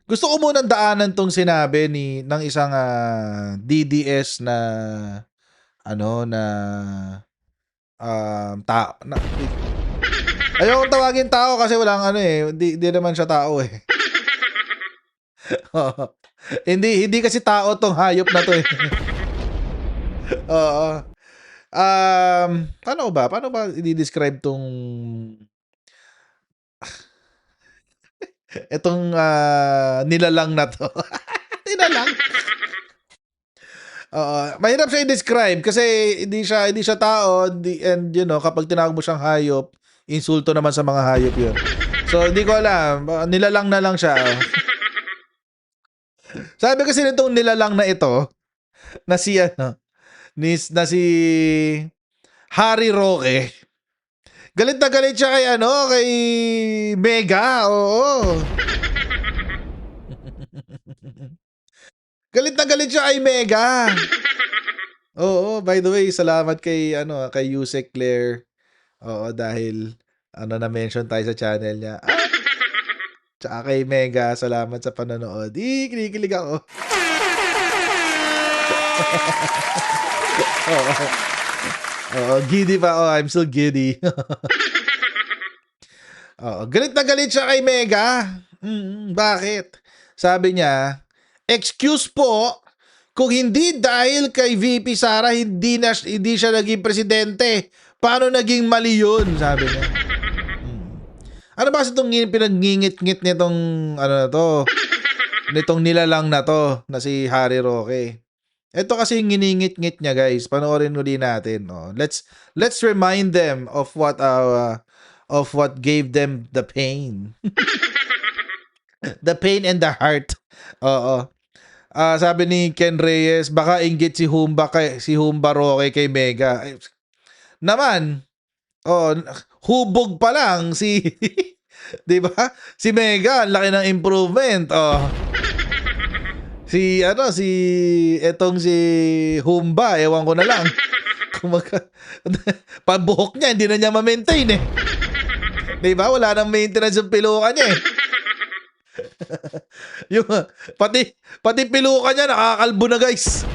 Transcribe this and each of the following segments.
Gusto ko munang daanan 'tong sinabi ng isang, DDS na ano, na, wait, ayokong tawagin tao kasi walang ano, eh, hindi naman siya tao, eh. Oo. Hindi kasi tao 'tong hayop na 'to, eh. Oo. Paano ba i-de-describe 'tong itong, nilalang na 'to? Nilalang? Oo, mahirap siya i-describe kasi hindi siya tao, and kapag tinawag mo siyang hayop, insulto naman sa mga hayop 'yun. So, hindi ko alam, nilalang na lang siya. Sabi kasi nitong nilalang na ito, na si na si Harry Roque, galit na galit siya kay Mega, oo. Galit na galit siya kay Mega. Oo, by the way, salamat kay Yusek Claire. Oo, dahil na-mention tayo sa channel niya. Tsaka kay Mega, salamat sa panonood. Kinikilig ako. Oo. Oo, giddy pa ako. I'm still giddy. Oo, galit na galit siya kay Mega. Bakit? Sabi niya, "Excuse po, kung hindi dahil kay VP Sara hindi siya naging presidente. Paano naging mali 'yun?" Sabi niya. Ano ba kasi itong pinagngingit-ngit nitong nitong nilalang na 'to na si Harry Roque? Ito kasi yung nginingit-ngit niya, guys. Panoorin uli natin. Oh. Let's remind them of what gave them the pain. The pain and the heart. Oo. Sabi ni Ken Reyes, baka inggit si Humba Roque kay Mega. Naman, hubog pa lang si 'di ba? Si Mega, ang laki ng improvement. Si Humba, ewan ko na lang. Pabuhok niya, hindi na niya ma-maintain, eh. 'Di ba? Wala nang maintenance yung piluka niya, eh. Yung pati piluka niya nakakalbo na, guys.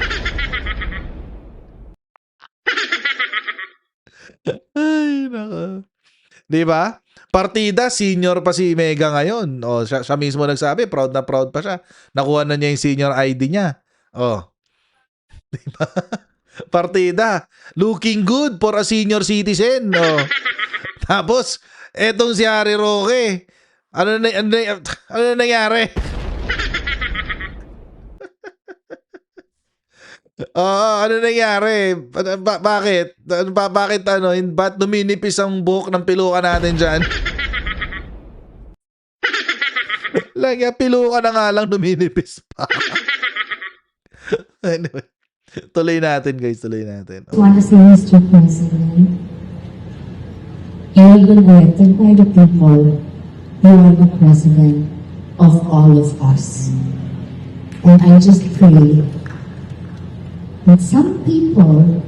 Ay, nako. 'Di ba? Partida, senior pa si Mega ngayon. Siya mismo nagsabi, proud na proud pa siya. Nakuha na niya yung senior ID niya. 'Di ba? Partida, looking good for a senior citizen. Tapos, etong si Harry Roque, ano na nangyari? Oo, ano nangyari? Bakit? Ba't numinipis ang buhok ng piluka natin dyan? Lagi, piluka na nga lang numinipis pa. Anyway, tuloy natin, guys. Tuloy natin. I want to say, Mr. President, you are elected by the people. You are the president of all of us. And I just pray that some people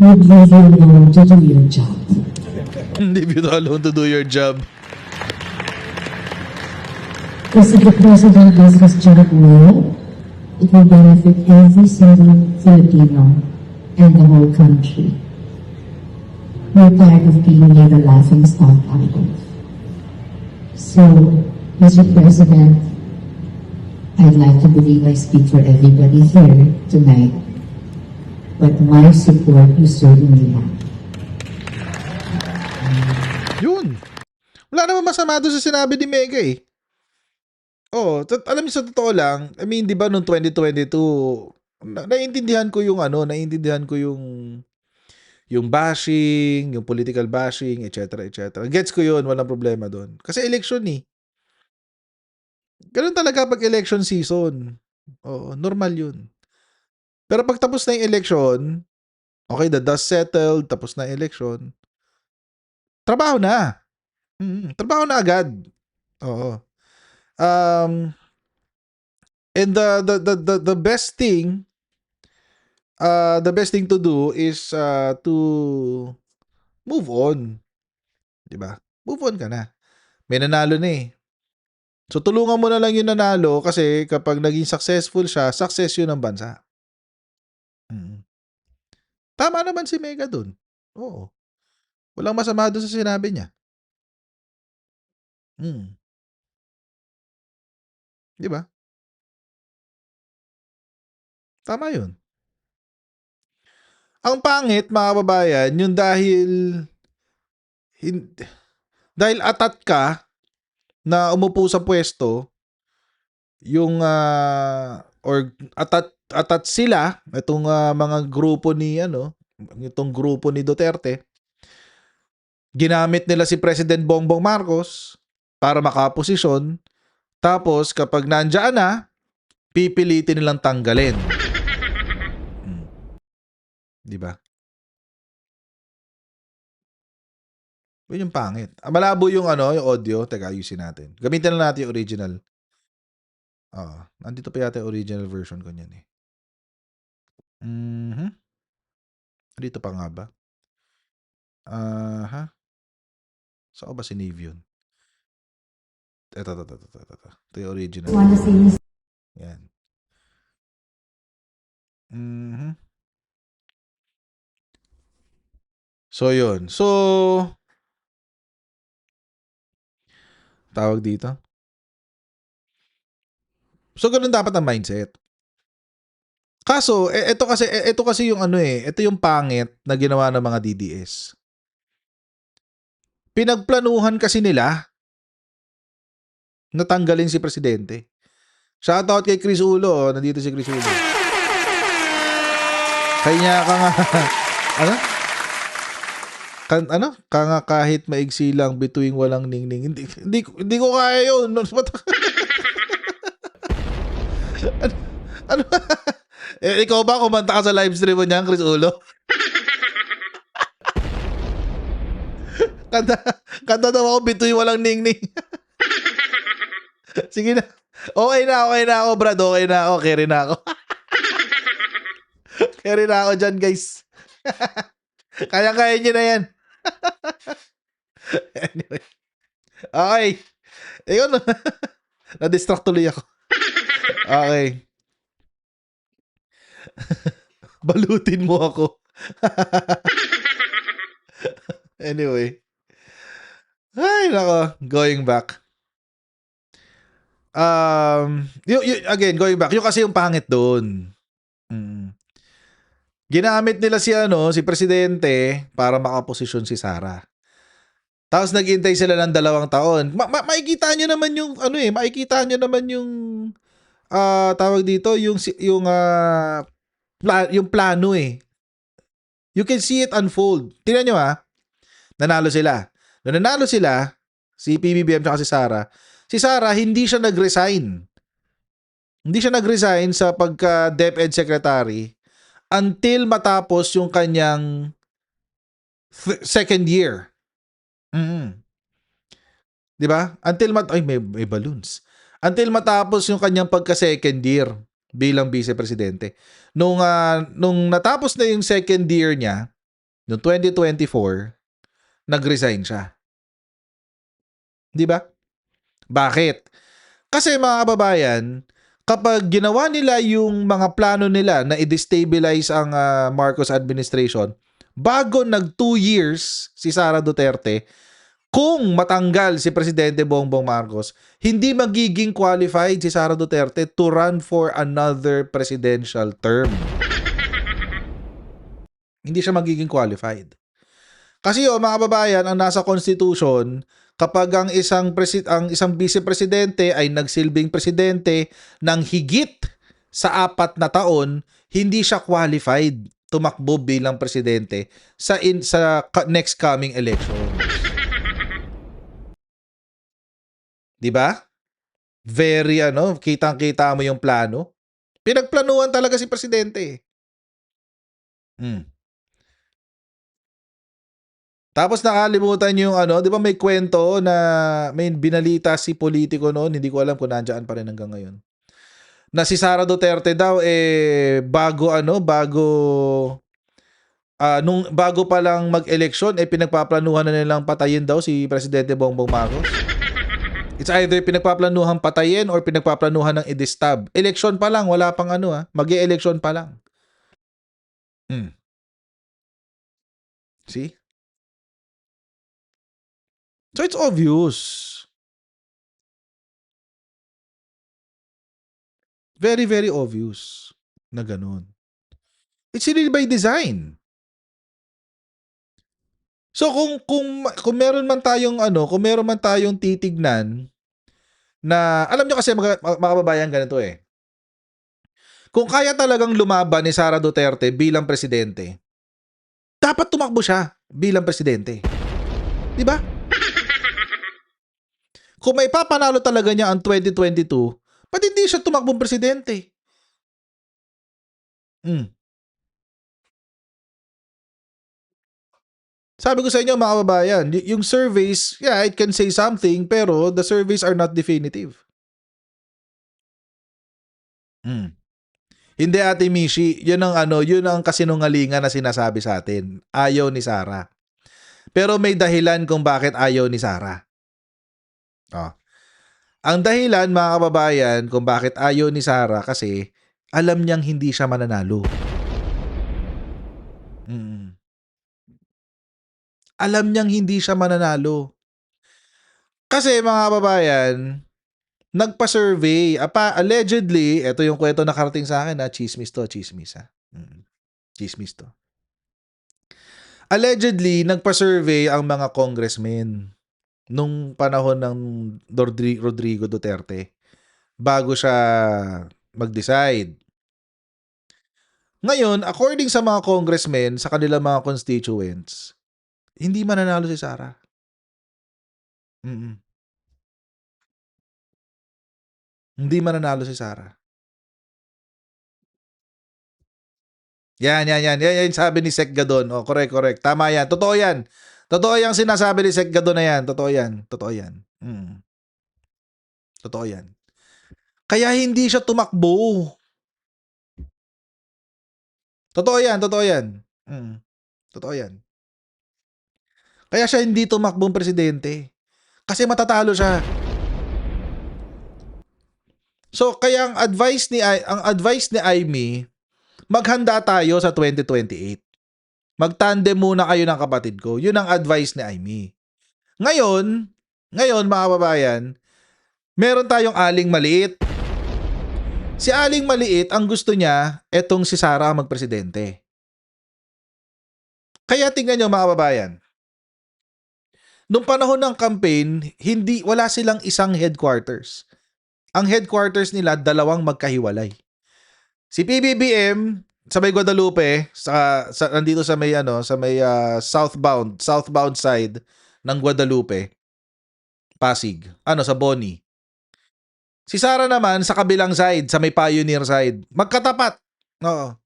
would leave you alone to do your job. Leave you alone to do your job. Because if the president does his job well, it will benefit every single Filipino and the whole country. We're tired of being made a laughing stock out of. So, Mr. President, I'd like to believe I speak for everybody here tonight, but my support you certainly have. Yun. Wala naman masama doon sa sinabi ni Mega, eh. Alam niyo, sa totoo lang, I mean, 'di ba noong 2022, naiintindihan ko yung bashing, yung political bashing, etc., etc. Gets ko yun, walang problema doon. Kasi election, eh. Ganun talaga pag election season. Oo, normal yun. Pero pag tapos na yung election, okay, the dust settled, tapos na yung election, trabaho na. Trabaho na agad. Oo. And the best thing to do is to move on. 'Di ba? Move on ka na. May nanalo na, eh. So tulungan mo na lang yung nanalo kasi kapag naging successful siya, success yun ng bansa. Tama naman si Mega dun. Oo. Walang masama dun sa sinabi niya. Di ba? Tama yun. Ang pangit, mga kababayan, yung dahil atat ka na umupo sa pwesto, yung or atat sila, itong mga grupo ni itong grupo ni Duterte, ginamit nila si President Bongbong Marcos para makaposisyon, tapos kapag nandiyan na, pipilitin nilang tanggalin. Di ba? Yun yung pangit. Malabo yung yung audio. Teka, ayusin natin. Gamitin lang natin yung original. Nandito pa yata yung original version ko niyan eh. Dito pa nga ba? Saan ba sinave yun? Ito. Ito yung original. Yan. So, yun. So, tawag dito. So, ganun dapat ang mindset. Kaso, ito kasi yung ito yung pangit na ginawa ng mga DDS. Pinagplanuhan kasi nila natanggalin si Presidente. Shoutout kay Chris Ulo. Nandito si Chris Ulo. Kanya ka nga. Kanga kahit maigsi lang bituing walang ningning. Hindi ko kaya yun. Ano? Ikaw ba kumanta ka sa live stream mo niyan, Chris Ulo? Kanta daw ako bituing walang ningning. Sige na. Okay na ako, Brad. Okay na ako. Carry na ako. Carry na ako dyan, guys. Kaya nyo na yan. Anyway. Okay. Ikaw na. Na-distract tuloy ako. Okay. Balutin mo ako. Anyway. Ay, nako. Going back. Again, going back. Yung kasi yung pangit doon. Ginamit nila si Presidente para makaposisyon si Sara. Tapos naghintay sila ng 2 taon. Makikita nyo naman yung makikita nyo naman yung tawag dito yung plano eh. You can see it unfold. Tingnan nyo nanalo sila. Nung nanalo sila, si PBBM at si Sara hindi siya nag-resign. Hindi siya nag-resign sa pagka DepEd Secretary until matapos yung kanyang second year. Di ba? May balloons. Until matapos yung kanyang pagka-second year bilang Vice Presidente. Nung natapos na yung second year niya, noong 2024, nag-resign siya. Di ba? Bakit? Kasi mga kababayan, kapag ginawa nila yung mga plano nila na i-destabilize ang Marcos administration, bago nag 2 years si Sara Duterte, kung matanggal si Presidente Bongbong Marcos, hindi magiging qualified si Sara Duterte to run for another presidential term. Hindi siya magiging qualified. Kasi mga kababayan, ang nasa Constitution, kapag ang isang Vice Presidente ay nagsilbing presidente ng higit sa 4 na taon, hindi siya qualified tumakbo bilang presidente sa next coming elections. Di ba? Very kitang-kita mo yung plano. Pinagplanuhan talaga si presidente. Tapos nakalimutan yung di ba may kwento na may binalita si politiko noon, hindi ko alam kung nandiyan pa rin hanggang ngayon. Na si Sara Duterte daw bago pa lang mag-eleksyon pinagpaplanuhan na nilang patayin daw si Presidente Bongbong Marcos. It's either pinagpaplanuhan patayin or pinagpaplanuhan ng i-distab. Election pa lang, wala pang magi-election pa lang. See? So it's obvious. Very, very obvious na ganun. It's really by design. So kung meron man tayong kung meron man tayong titignan na alam nyo kasi mga kababayan ganito eh. Kung kaya talagang lumaban ni Sara Duterte bilang presidente, dapat tumakbo siya bilang presidente. 'Di ba? Kung may papanalo talaga niya ang 2022, ba't hindi siya tumakbong presidente? Sabi ko sa inyo mga kababayan, yung surveys, yeah, it can say something, pero the surveys are not definitive. Hindi Ate Mishi, yun ang kasinungalingan na sinasabi sa atin. Ayaw ni Sara. Pero may dahilan kung bakit ayaw ni Sara. Ang dahilan mga kababayan kung bakit ayaw ni Sara kasi alam niyang hindi siya mananalo. Alam niyang hindi siya mananalo. Kasi mga kababayan, nagpa-survey. Allegedly, ito yung kwento na karating sa akin chismis to, chismis Chismis to. Allegedly, nagpa-survey ang mga congressmen nung panahon ng Rodrigo Duterte bago siya mag-decide. Ngayon, according sa mga congressmen, sa kanilang mga constituents, hindi mananalo si Sara. Hindi mananalo si Sara. Yan sabi ni Sec Gadon. Correct. Tama yan. Totoo yan. Totoo yung sinasabi ni Sec Gadon na yan. Totoo yan. Totoo yan. Kaya hindi siya tumakbo. Totoo yan. Totoo yan. Kaya siya hindi tumakbong presidente. Kasi matatalo siya. So, kaya ang advice ni Aimee, maghanda tayo sa 2028. Magtandem muna kayo ng kapatid ko. Yun ang advice ni Aimee. Ngayon mga kababayan, meron tayong Aling Maliit. Si Aling Maliit, ang gusto niya, etong si Sara magpresidente. Kaya tingnan nyo mga kababayan, nung panahon ng campaign, wala silang isang headquarters. Ang headquarters nila, dalawang magkahiwalay. Si PBBM sa may Guadalupe, nandito sa may southbound side ng Guadalupe, Pasig, sa Boni. Si Sara naman sa kabilang side, sa may Pioneer side. Magkatapat. Oo.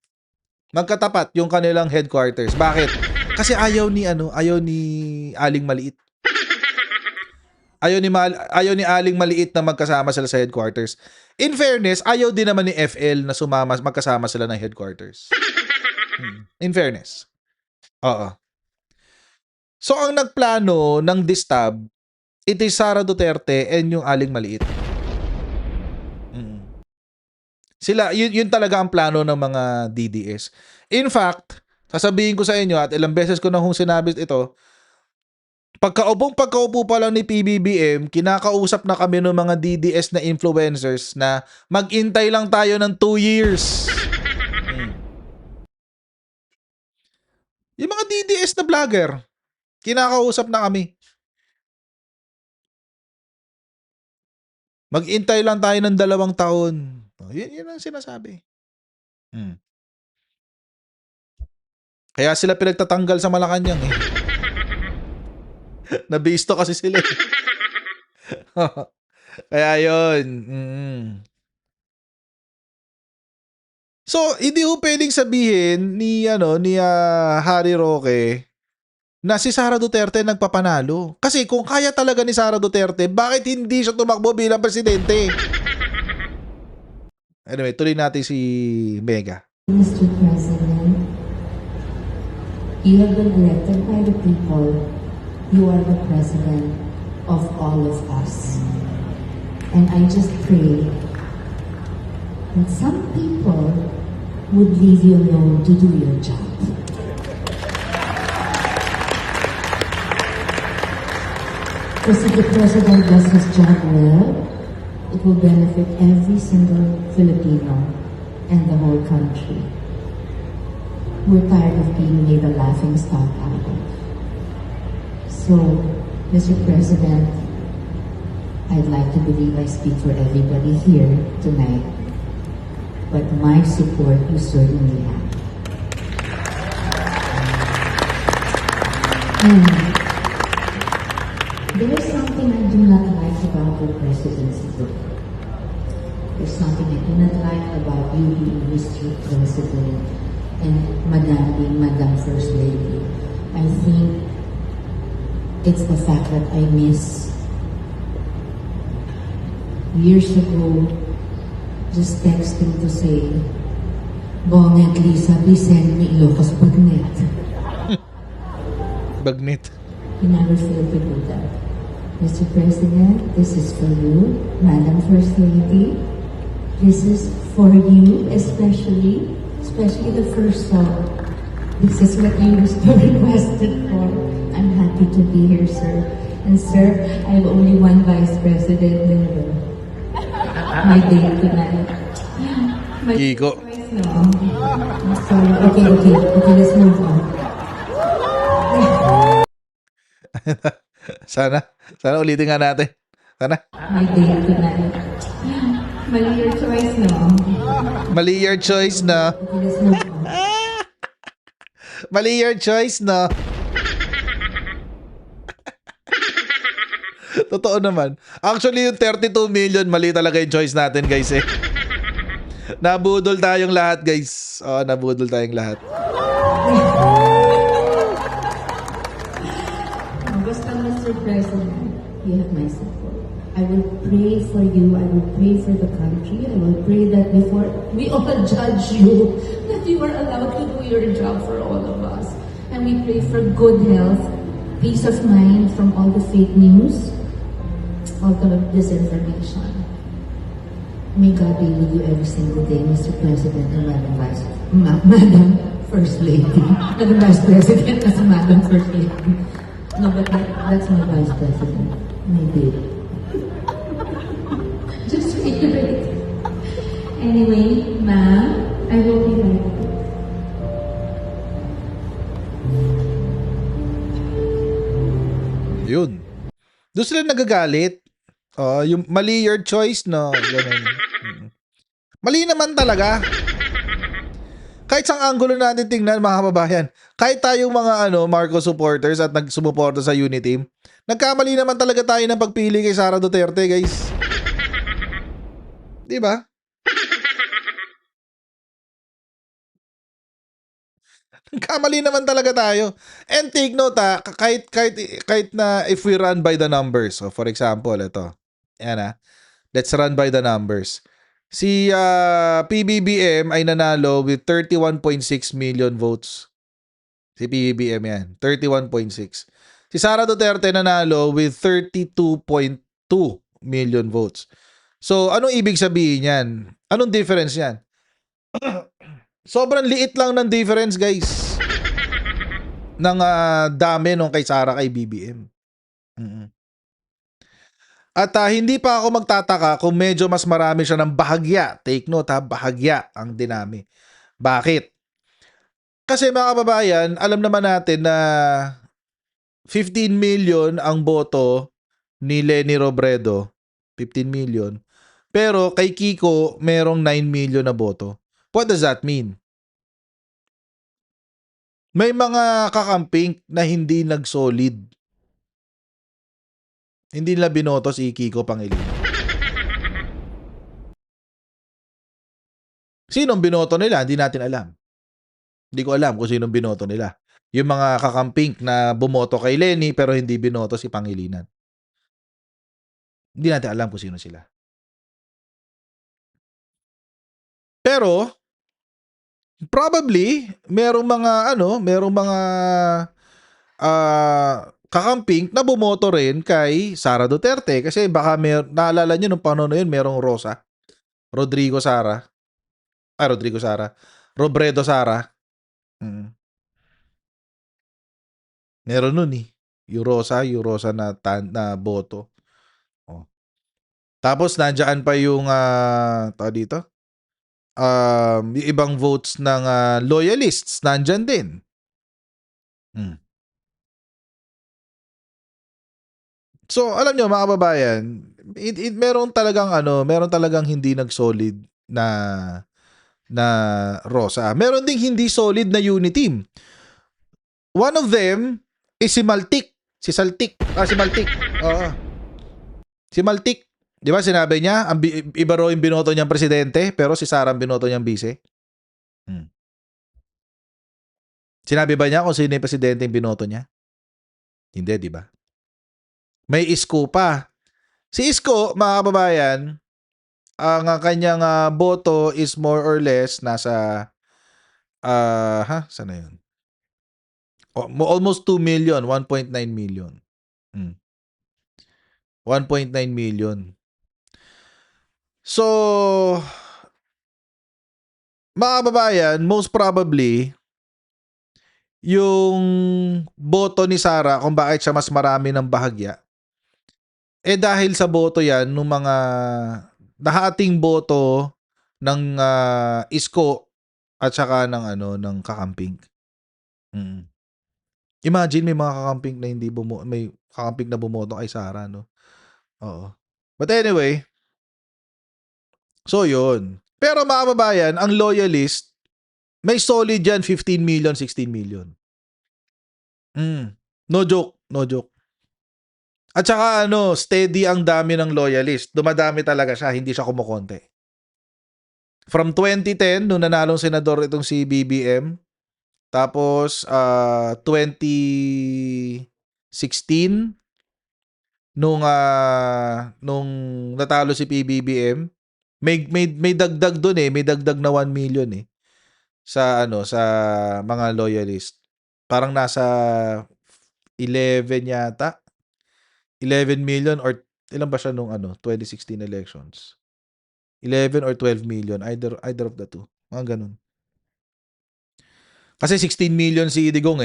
Magkatapat yung kanilang headquarters. Bakit? Kasi ayaw ni Aling Maliit. Ayaw ni Aling Maliit na magkasama sila sa headquarters. In fairness, ayaw din naman ni FL na magkasama sila ng headquarters. In fairness. Oo. So, ang nagplano ng distab, it is Sara Duterte and yung Aling Maliit. Sila, yun talaga ang plano ng mga DDS. In fact, sasabihin ko sa inyo at ilang beses ko na kung sinabi ito, pagkaupo pa lang ni PBBM, kinakausap na kami ng mga DDS na influencers na mag-intay lang tayo ng 2 years. Yung mga DDS na vlogger, kinakausap na kami. Mag-intay lang tayo ng 2 taon. Yun ang sinasabi. Kaya sila pinagtatanggal sa Malacanang eh. Nabisto kasi sila eh. Kaya yun. So, hindi ho pwedeng sabihin ni Harry Roque na si Sara Duterte nagpapanalo. Kasi kung kaya talaga ni Sara Duterte, bakit hindi siya tumakbo bilang presidente? Anyway, tuloy natin si Mega. Mr. President, you have been elected by the people. You are the president of all of us. And I just pray that some people would leave you alone to do your job. Because if the President does his job well, it will benefit every single Filipino and the whole country. We're tired of being made a laughing stock out of. So, Mr. President, I'd like to believe I speak for everybody here tonight, but my support you certainly have. And there is something I do not like about your presidency book. There's something I do not like about you being Mr. President and Madam being Madam First Lady. I think it's the fact that I miss years ago just texting to say, Bong at Lisa, please send me Ilocos Bagnet. Bagnet. You never failed to do that. Mr. President, this is for you. Madam First Lady, this is for you, especially the first song. This is what you requested for. I'm happy to be here, sir. And sir, I have only one vice president there. My date tonight. My Kiko. choice, no. I'm sorry. Okay, let's move on. Sana ulitin nga natin. Sana. My date tonight. Mali your choice, no. Mali your choice na. Okay, let's move on. Mali your choice na. Totoo naman. Actually, yung 32 million, mali talaga yung choice natin, guys eh. Nabudol tayong lahat, guys. Oo, nabudol tayong lahat. Basta, Mr. President, you have my support. I will pray for you. I will pray for the country. I will pray that before we all judge you, that you are allowed to do your job for all of us. And we pray for good health, peace of mind from all the fake news, all the disinformation. May God be with you every single day, Mr. President and Madam First Lady. Madam Vice President as Madam First Lady. No, but that's my Vice President. Maybe. Just reiterate. Anyway, ma'am, I will be right back. Yun. Doon sila nagagalit. Oh, yung mali your choice, no? Ganun. Mali naman talaga. Kahit sang anggulo natin tingnan, mga kababayan, kahit tayong mga Marcos supporters at nagsumuporta sa Uniteam, nagkamali naman talaga tayo ng pagpili kay Sara Duterte, guys. Di ba? Nagkamali naman talaga tayo. And take note kahit na if we run by the numbers. So for example, ito. Yan let's run by the numbers. Si PBBM ay nanalo with 31.6 million votes. Si PBBM yan, 31.6. Si Sara Duterte nanalo with 32.2 million votes. So, anong ibig sabihin yan? Anong difference yan? Sobrang liit lang ng difference, guys. Ng dami nung kay Sara kay BBM. At hindi pa ako magtataka kung medyo mas marami siya ng bahagya. Take note bahagya ang dinami. Bakit? Kasi mga kababayan, alam naman natin na 15 million ang boto ni Leni Robredo. 15 million. Pero kay Kiko, merong 9 million na boto. What does that mean? May mga kakamping na hindi nag-solid. Hindi nila binoto si Kiko Pangilinan. Sinong binoto nila? Hindi natin alam. Hindi ko alam kung sinong binoto nila. Yung mga kakamping na bumoto kay Leni pero hindi binoto si Pangilinan. Hindi natin alam kung sino sila. Pero, probably, merong mga kakamping na bumoto rin kay Sara Duterte kasi baka naalala nyo nung panahon na yun merong Rosa, Rodrigo Sara, Rodrigo Sara, Robredo Sara. Mm. Meron nun eh. Yung Rosa na boto. Oh. Tapos nandiyan pa yung tao dito. Yung ibang votes ng loyalists nandiyan din. Hmm. So, alam nyo mga kababayan, meron talagang hindi nag-solid na Rosa. Meron ding hindi solid na unity. One of them is si Maltik. Si Maltik. Oo. Si Maltik. Di ba sinabi niya, iba raw yung binoto niyang presidente, pero si Sara ang binoto niyang vice? Hmm. Sinabi ba niya kung sino yung presidente yung binoto niya? Hindi, di ba? May Isko pa. Si Isko, mga kababayan, ang kanyang boto is more or less nasa saan na yun? Almost 2 million, 1.9 million. 1.9 million. So, mga kababayan, most probably, yung boto ni Sara kung bakit siya mas marami ng bahagya, dahil sa boto yan ng mga nahating boto ng Isko at saka ng kakamping. Imagine may mga kakamping na may kakamping na bumoto kay Sara, no? Oo. But anyway, so yun. Pero mga kababayan, ang loyalist, may solid yan 15 million, 16 million. No joke. At saka steady ang dami ng loyalist. Dumadami talaga siya, hindi siya kumukonti. From 2010, nung nanalong senador itong si BBM, tapos 2016, nung natalo si PBBM, may dagdag doon may dagdag na 1 million sa sa mga loyalist. Parang nasa 11 yata. 11 million or ilan ba siya nung 2016 elections? 11 or 12 million, either of the two. Mga ganun. Kasi 16 million si Digong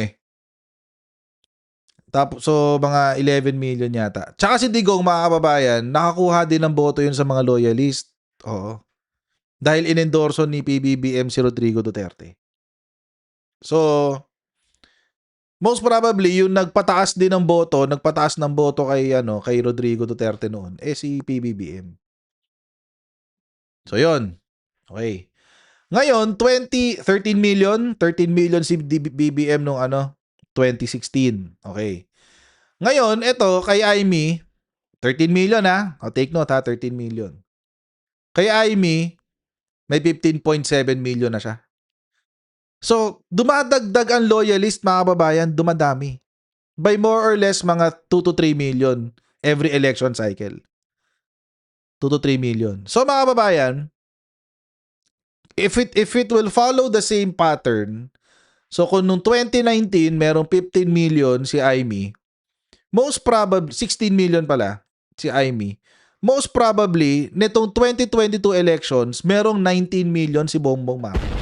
Tapos so mga 11 million yata. Tsaka si Digong, mga kababayan, nakakuha din ng boto yun sa mga loyalist. Oo. Dahil inendorso ni PBBM si Rodrigo Duterte. So, most probably yung nagpataas ng boto kay Rodrigo Duterte noon si PBBM. So, yun. Okay. Ngayon, 13 million si BBM nung 2016. Okay. Ngayon, ito kay Amy, 13 million take note 13 million. Kay Amy, may 15.7 million na siya. So, dumadagdag ang loyalist, mga kababayan, dumadami. By more or less mga 2 to 3 million every election cycle. 2 to 3 million. So, mga kababayan, if it will follow the same pattern, so kung nung 2019 merong 15 million si Amy, most probably 16 million pala si Amy. Most probably nitong 2022 elections merong 19 million si Bongbong Marcos.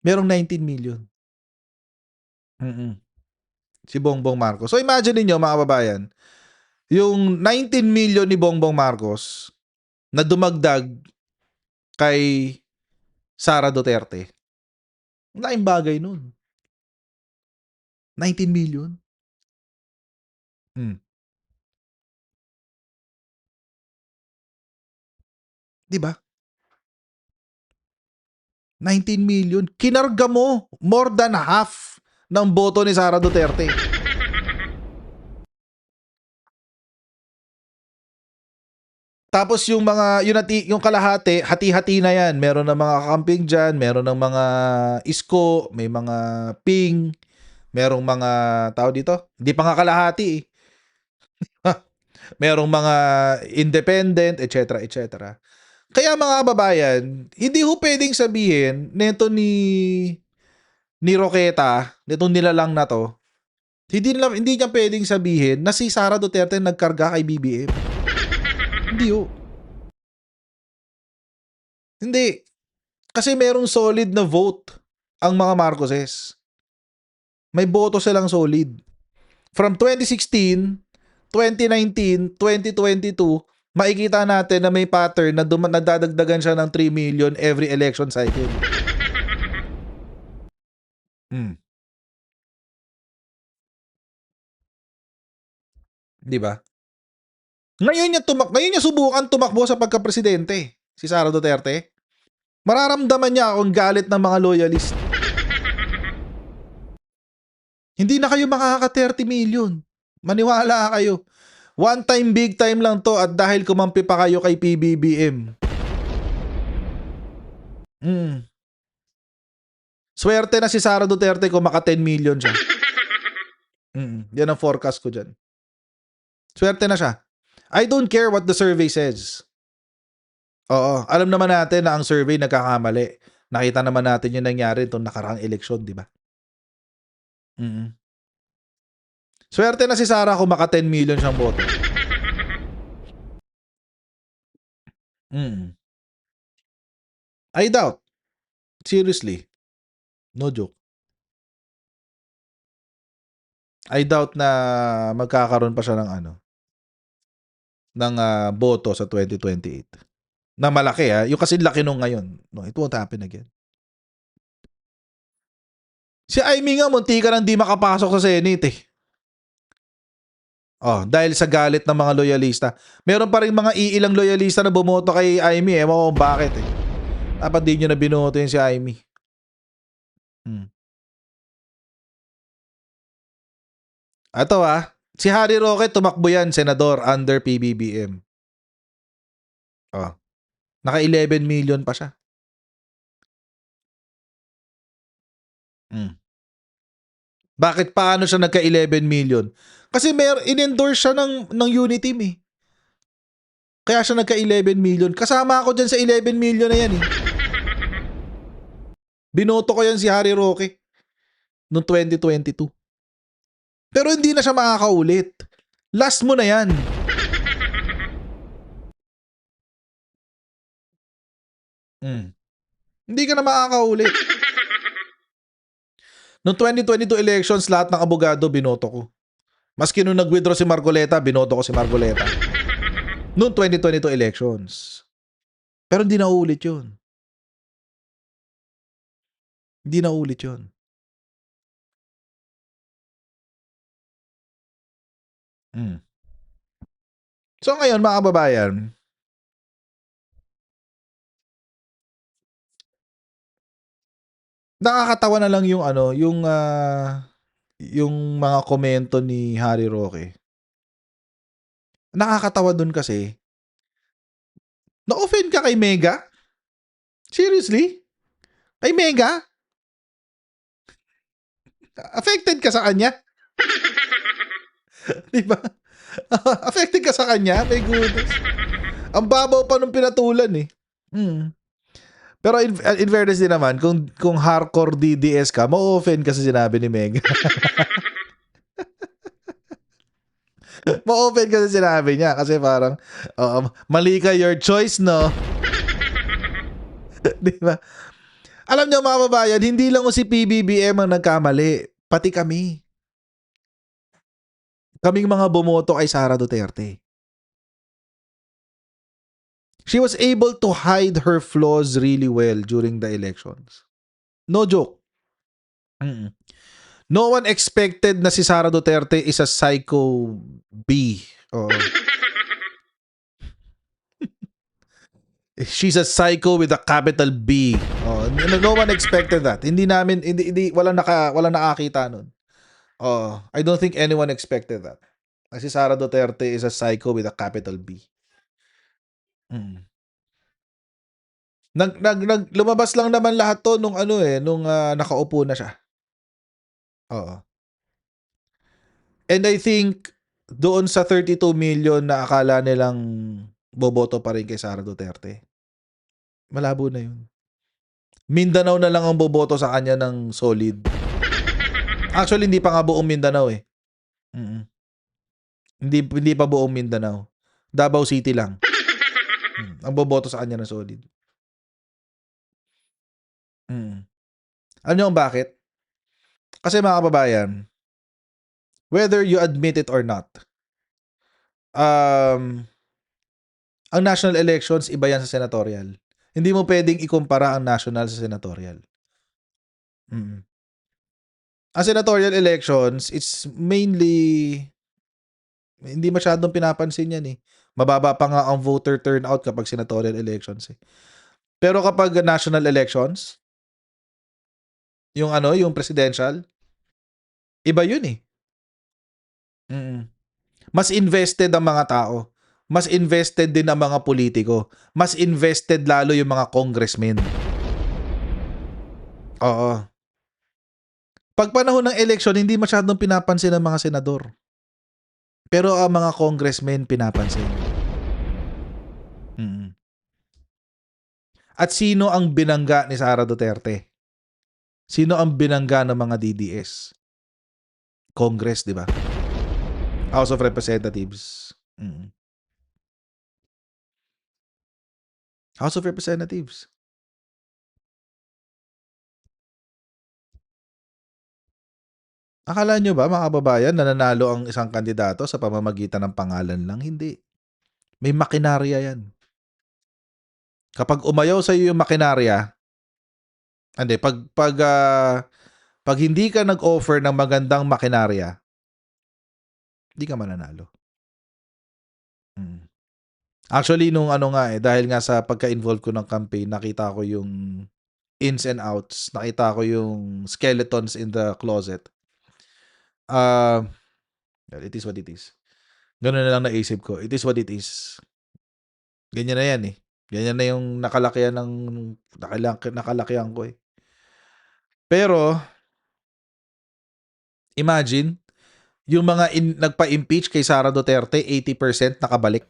Merong 19 million. Si Bongbong Marcos. So imagine niyo, mga kababayan, yung 19 million ni Bongbong Marcos na dumagdag kay Sara Duterte. Laking bagay nun. 19 million. Di ba? 19 million. Kinarga mo more than half ng boto ni Sara Duterte. Tapos yung mga yung kalahati, hati-hati na yan. Meron ng mga kakamping dyan, meron ng mga Isko, may mga Ping, merong mga tao dito. Hindi pa nga kalahati merong mga independent, etc. etc. Kaya mga kababayan, hindi ho pwedeng sabihin nito ni Roqueta, nitong nilalang na to, Hindi niya pwedeng sabihin na si Sara Duterte nagkarga kay BBM. Hindi ho. Hindi. Kasi merong solid na vote ang mga Marcoses. May boto silang solid. From 2016, 2019, 2022, makikita natin na may pattern na nadadagdagan siya ng 3 million every election cycle. Di ba? Ngayon niya subukan tumakbo sa pagka-presidente, si Sara Duterte. Mararamdaman niya ang galit ng mga loyalist. Hindi na kayo makaka 30 million. Maniwala kayo. One time, big time lang to at dahil kumampi pa kayo kay PBBM. Swerte na si Sara Duterte kung maka 10 million siya. Yan ang forecast ko dyan. Swerte na siya. I don't care what the survey says. Oo, alam naman natin na ang survey nagkakamali. Nakita naman natin yung nangyari itong nakaraang eleksyon, di ba? Swerte na si Sara kung maka 10 million siyang boto. I doubt. Seriously. No joke. I doubt na magkakaroon pa siya ng boto sa 2028. Na malaki yung kasi laki nung ngayon. No, it won't happen again. Si Amy nga munti ka nang di makapasok sa Senate eh. Dahil sa galit ng mga loyalista. Meron pa rin mga iilang loyalista na bumoto kay Amy. Ewan ko bakit eh. Dapat di nyo na binoto yun si Amy. Ato si Harry Roque tumakbo yan, senador, under PBBM. Naka 11 million pa siya. Bakit paano siya nagka 11 million? Kasi in-endorse siya ng Uniteam eh. Kaya siya nagka 11 million. Kasama ako dyan sa 11 million na yan eh. Binoto ko yan si Harry Roque noong 2022. Pero hindi na siya makakaulit. Last mo na yan. Hindi ka na makakaulit. Noong 2022 elections, lahat ng abogado binoto ko. Maski nung nag-withdraw si Marcoleta, binoto ko si Marcoleta. Noong 2022 elections. Pero hindi na ulit yun. Hindi na ulit yun. So ngayon, mga kababayan, nakakatawa na lang yung yung mga komento ni Harry Roque. Nakakatawa dun kasi. Na-offend ka kay Mega? Seriously? Kay Mega? Affected ka sa kanya? Diba? Affected ka sa kanya? My goodness. Ang babaw pa nung pinatulan eh. Pero in fairness din naman, kung hardcore DDS ka, ma-offend ka sa sinabi ni Mega. Ma-offend ka sa sinabi niya kasi parang, mali ka, your choice, no? Diba? Alam niyo mga babayan, hindi lang si PBBM ang nagkamali, pati kami. Kaming mga bumoto kay Sara Duterte. She was able to hide her flaws really well during the elections. No joke. No one expected na si Sara Duterte is a psycho B. She's a psycho with a capital B. No one expected that. Hindi walang nakakita nun. I don't think anyone expected that. Si Sara Duterte is a psycho with a capital B. Lumabas lang naman lahat to nung nakaupo na siya. And I think doon sa 32 million na akala nilang boboto pa rin kay Sara Duterte, malabo na yun. Mindanao na lang ang boboto sa kanya ng solid. Actually, hindi pa nga buong Mindanao eh. Mm. Hindi pa buong Mindanao. Davao City lang. Ang boboto sa kanya na solid. Mm. Alam niyo kung bakit? Kasi mga kababayan, whether you admit it or not, ang national elections iba yan sa senatorial. Hindi mo pwedeng ikumpara ang national sa senatorial. Mm. Ang senatorial elections, it's mainly hindi masyadong pinapansin yan eh. Mababa pa nga ang voter turnout kapag senatorial elections eh. Pero kapag national elections, yung presidential, iba yun eh. Mm. Mas invested ang mga tao. Mas invested din ang mga politiko. Mas invested lalo yung mga congressmen. Oo. Pag panahon ng election, hindi masyadong pinapansin ng mga senador. Pero ang mga congressmen pinapansin. Mm. At sino ang binangga ni Sara Duterte? Sino ang binangga ng mga DDS? Congress, di ba? House of Representatives. Mm. House of Representatives. Akala nyo ba, mga kababayan, nananalo ang isang kandidato sa pamamagitan ng pangalan lang? Hindi. May makinarya yan. Kapag umayaw sa iyo yung makinarya, hindi, pag hindi ka nag-offer ng magandang makinarya, hindi ka mananalo. Actually, nung dahil nga sa pagka-involve ko ng campaign, nakita ko yung ins and outs, nakita ko yung skeletons in the closet. Well, it is what it is. Ganun na lang naisip ko. It is what it is. Ganyan na yan eh. Ganyan na yung nakalakihan ko eh. Pero, imagine, yung mga nagpa-impeach kay Sara Duterte, 80% nakabalik.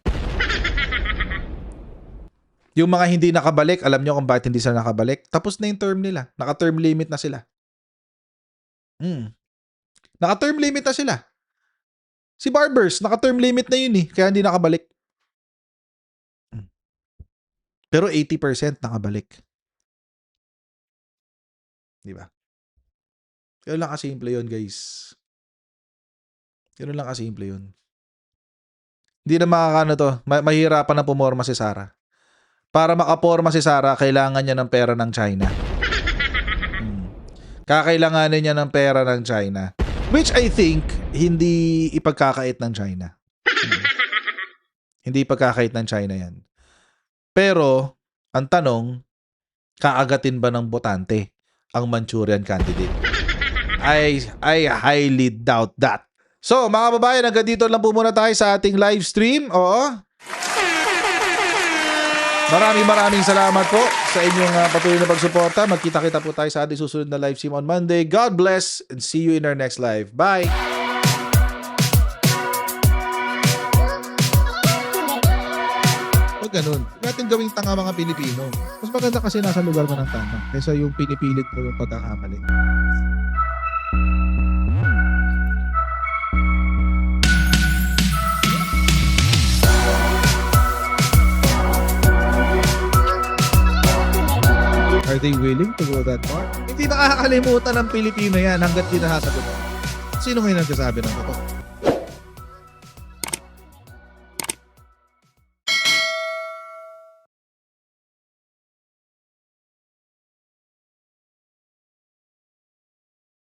Yung mga hindi nakabalik, alam nyo kung bakit hindi sila nakabalik? Tapos na yung term nila. Naka-term limit na sila. Naka-term limit na sila. Si Barbers, naka-term limit na yun eh. Kaya hindi nakabalik. Pero 80% nakabalik. Di ba? Ganun lang kasimple yun, guys. Ganun lang kasimple yun. Hindi na makakano to. Mahirapan na pumorma si Sara. Para makaporma si Sara, kailangan niya ng pera ng China. Kakailanganin niya ng pera ng China. Which I think, hindi ipagkakait ng China. Hindi ipagkakait ng China yan. Pero, ang tanong, kaagatin ba ng botante ang Manchurian candidate? I highly doubt that. So, mga babayan, hanggang dito lang po muna tayo sa ating live stream. Oo. Maraming salamat po sa inyong patuloy na pagsuporta. Magkita-kita po tayo sa ating susunod na live stream on Monday. God bless and see you in our next live. Bye! Huwag ganun. Huwag natin gawing tanga mga Pilipino. Mas maganda kasi nasa lugar mo ng tama kaysa yung pinipilit mo yung pagkakamali. Are they willing to go that far? Hindi nakakalimutan ng Pilipino yan hanggat di nasasagot. Sino ngayon nagsasabi ng totoo?